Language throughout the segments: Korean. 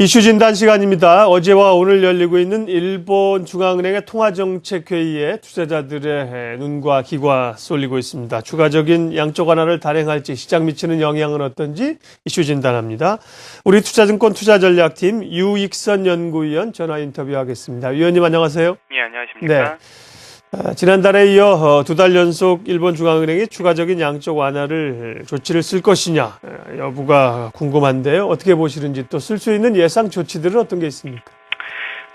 이슈 진단 시간입니다. 어제와 오늘 열리고 있는 일본 중앙은행의 통화정책회의에 투자자들의 눈과 귀가 쏠리고 있습니다. 추가적인 양적 완화를 단행할지 시장 미치는 영향은 어떤지 이슈 진단합니다. 우리 투자증권 투자전략팀 유익선 연구위원 전화 인터뷰하겠습니다. 위원님 안녕하세요. 예, 안녕하십니까. 네. 지난달에 이어 두 달 연속 일본 중앙은행이 추가적인 양적 완화를 조치를 쓸 것이냐 여부가 궁금한데요. 어떻게 보시는지 또 쓸 수 있는 예상 조치들은 어떤 게 있습니까?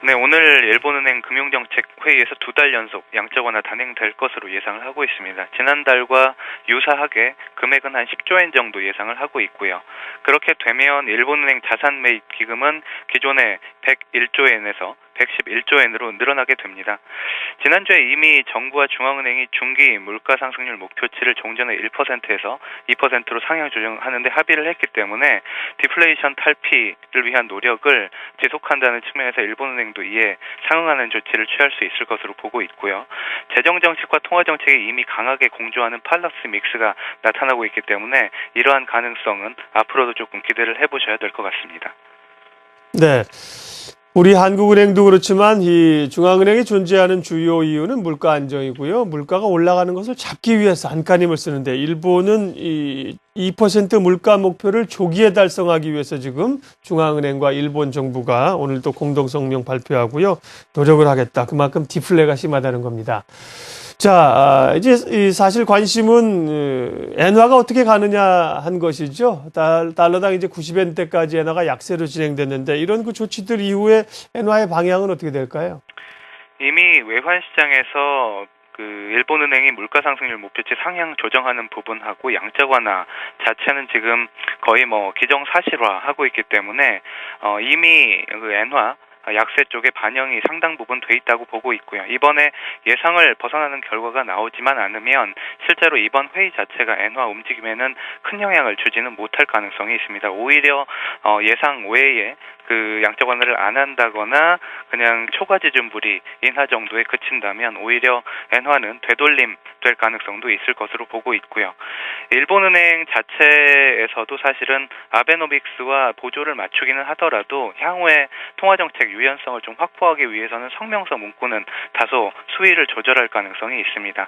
네, 오늘 일본은행 금융정책회의에서 두 달 연속 양적 완화 단행될 것으로 예상을 하고 있습니다. 지난달과 유사하게 금액은 한 10조 엔 정도 예상을 하고 있고요. 그렇게 되면 일본은행 자산 매입 기금은 기존의 101조 엔에서 111조 엔으로 늘어나게 됩니다. 지난주에 이미 정부와 중앙은행이 중기 물가 상승률 목표치를 종전의 1%에서 2%로 상향 조정하는데 합의를 했기 때문에 디플레이션 탈피를 위한 노력을 지속한다는 측면에서 일본은행도 이에 상응하는 조치를 취할 수 있을 것으로 보고 있고요. 재정정책과 통화정책이 이미 강하게 공조하는 팔러스 믹스가 나타나고 있기 때문에 이러한 가능성은 앞으로도 조금 기대를 해보셔야 될 것 같습니다. 네. 우리 한국은행도 그렇지만 이 중앙은행이 존재하는 주요 이유는 물가 안정이고요. 물가가 올라가는 것을 잡기 위해서 안간힘을 쓰는데 일본은 이 2% 물가 목표를 조기에 달성하기 위해서 지금 중앙은행과 일본 정부가 오늘 또 공동성명 발표하고요. 노력을 하겠다. 그만큼 디플레가 심하다는 겁니다. 자, 이제 사실 관심은 엔화가 어떻게 가느냐 한 것이죠. 달러당 이제 90엔대까지 엔화가 약세로 진행됐는데 이런 그 조치들 이후에 엔화의 방향은 어떻게 될까요? 이미 외환 시장에서 일본은행이 물가 상승률 목표치 상향 조정하는 부분하고 양적 완화 자체는 지금 거의 기정사실화하고 있기 때문에 이미 엔화 약세 쪽에 반영이 상당 부분 돼 있다고 보고 있고요. 이번에 예상을 벗어나는 결과가 나오지만 않으면 실제로 이번 회의 자체가 엔화 움직임에는 큰 영향을 주지는 못할 가능성이 있습니다. 오히려 예상 외에 양적 완화를 안 한다거나 그냥 초과 지준불이 인하 정도에 그친다면 오히려 엔화는 되돌림 될 가능성도 있을 것으로 보고 있고요. 일본은행 자체에서도 사실은 아베노믹스와 보조를 맞추기는 하더라도 향후에 통화정책 유연성을 좀 확보하기 위해서는 성명서 문구는 다소 수위를 조절할 가능성이 있습니다.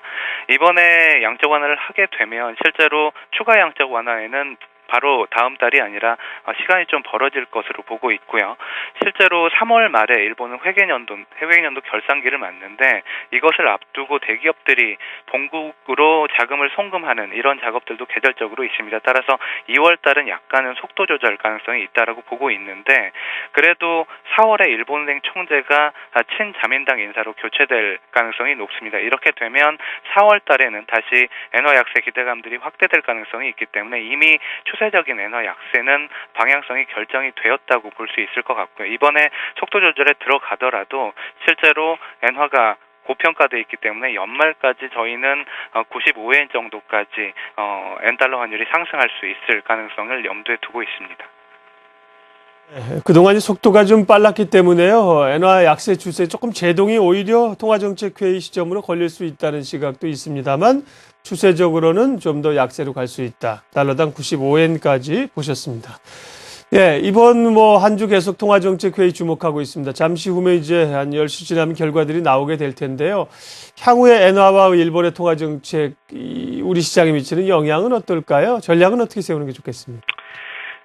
이번에 양적 완화를 하게 되면 실제로 추가 양적 완화에는 바로 다음 달이 아니라 시간이 좀 벌어질 것으로 보고 있고요. 실제로 3월 말에 일본은 회계연도 결산기를 맞는데 이것을 앞두고 대기업들이 본국으로 자금을 송금하는 이런 작업들도 계절적으로 있습니다. 따라서 2월 달은 약간은 속도 조절 가능성이 있다라고 보고 있는데 그래도 4월에 일본은행 총재가 친자민당 인사로 교체될 가능성이 높습니다. 이렇게 되면 4월 달에는 다시 엔화 약세 기대감들이 확대될 가능성이 있기 때문에 이미 추세적인 엔화 약세는 방향성이 결정이 되었다고 볼 수 있을 것 같고요. 이번에 속도 조절에 들어가더라도 실제로 엔화가 고평가되어 있기 때문에 연말까지 저희는 95엔 정도까지 엔달러 환율이 상승할 수 있을 가능성을 염두에 두고 있습니다. 그동안 속도가 좀 빨랐기 때문에요. 엔화 약세 추세 조금 제동이 오히려 통화정책회의 시점으로 걸릴 수 있다는 시각도 있습니다만 추세적으로는 좀 더 약세로 갈 수 있다. 달러당 95엔까지 보셨습니다. 예, 이번 한 주 계속 통화정책회의 주목하고 있습니다. 잠시 후에 이제 한 10시 지나면 결과들이 나오게 될 텐데요. 향후에 엔화와 일본의 통화정책, 우리 시장에 미치는 영향은 어떨까요? 전략은 어떻게 세우는 게 좋겠습니까?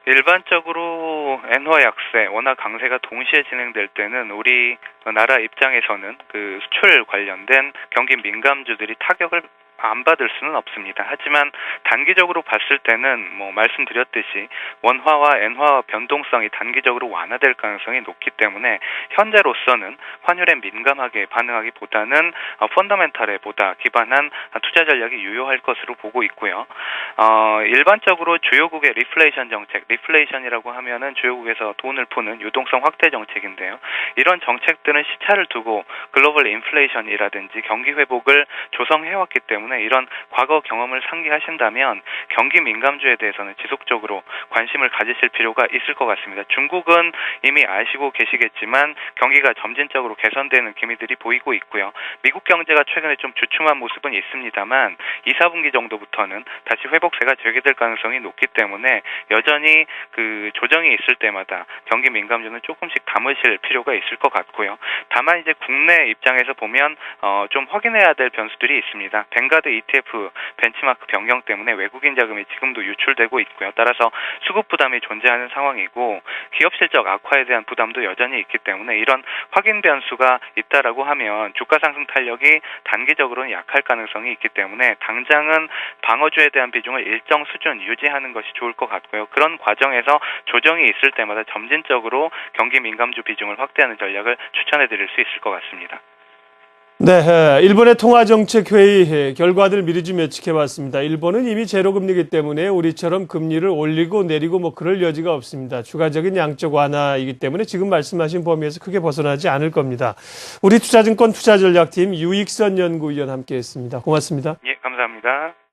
일반적으로 엔화 약세, 원화 강세가 동시에 진행될 때는 우리 나라 입장에서는 수출 관련된 경기 민감주들이 타격을 안 받을 수는 없습니다. 하지만 단기적으로 봤을 때는 말씀드렸듯이 원화와 엔화 변동성이 단기적으로 완화될 가능성이 높기 때문에 현재로서는 환율에 민감하게 반응하기보다는 펀더멘탈에 보다 기반한 투자 전략이 유효할 것으로 보고 있고요. 일반적으로 주요국의 리플레이션 정책, 리플레이션이라고 하면은 주요국에서 돈을 푸는 유동성 확대 정책인데요. 이런 정책들은 시차를 두고 글로벌 인플레이션이라든지 경기 회복을 조성해왔기 때문에 때문에 이런 과거 경험을 상기하신다면 경기 민감주에 대해서는 지속적으로 관심을 가지실 필요가 있을 것 같습니다. 중국은 이미 아시고 계시겠지만 경기가 점진적으로 개선되는 기미들이 보이고 있고요. 미국 경제가 최근에 좀 주춤한 모습은 있습니다만 2, 4분기 정도부터는 다시 회복세가 재개될 가능성이 높기 때문에 여전히 그 조정이 있을 때마다 경기 민감주는 조금씩 담으실 필요가 있을 것 같고요. 다만 이제 국내 입장에서 보면 좀 확인해야 될 변수들이 있습니다. 뱅가드 ETF 벤치마크 변경 때문에 외국인 자금이 지금도 유출되고 있고요. 따라서 수급 부담이 존재하는 상황이고 기업 실적 악화에 대한 부담도 여전히 있기 때문에 이런 확인 변수가 있다라고 하면 주가 상승 탄력이 단기적으로는 약할 가능성이 있기 때문에 당장은 방어주에 대한 비중을 일정 수준 유지하는 것이 좋을 것 같고요. 그런 과정에서 조정이 있을 때마다 점진적으로 경기 민감주 비중을 확대하는 전략을 추천해 드릴 수 있을 것 같습니다. 네, 일본의 통화정책회의 결과들 미리 좀 예측해봤습니다. 일본은 이미 제로금리이기 때문에 우리처럼 금리를 올리고 내리고 뭐 그럴 여지가 없습니다. 추가적인 양적 완화이기 때문에 지금 말씀하신 범위에서 크게 벗어나지 않을 겁니다. 우리 투자증권 투자전략팀 유익선 연구위원 함께했습니다. 고맙습니다. 예, 감사합니다.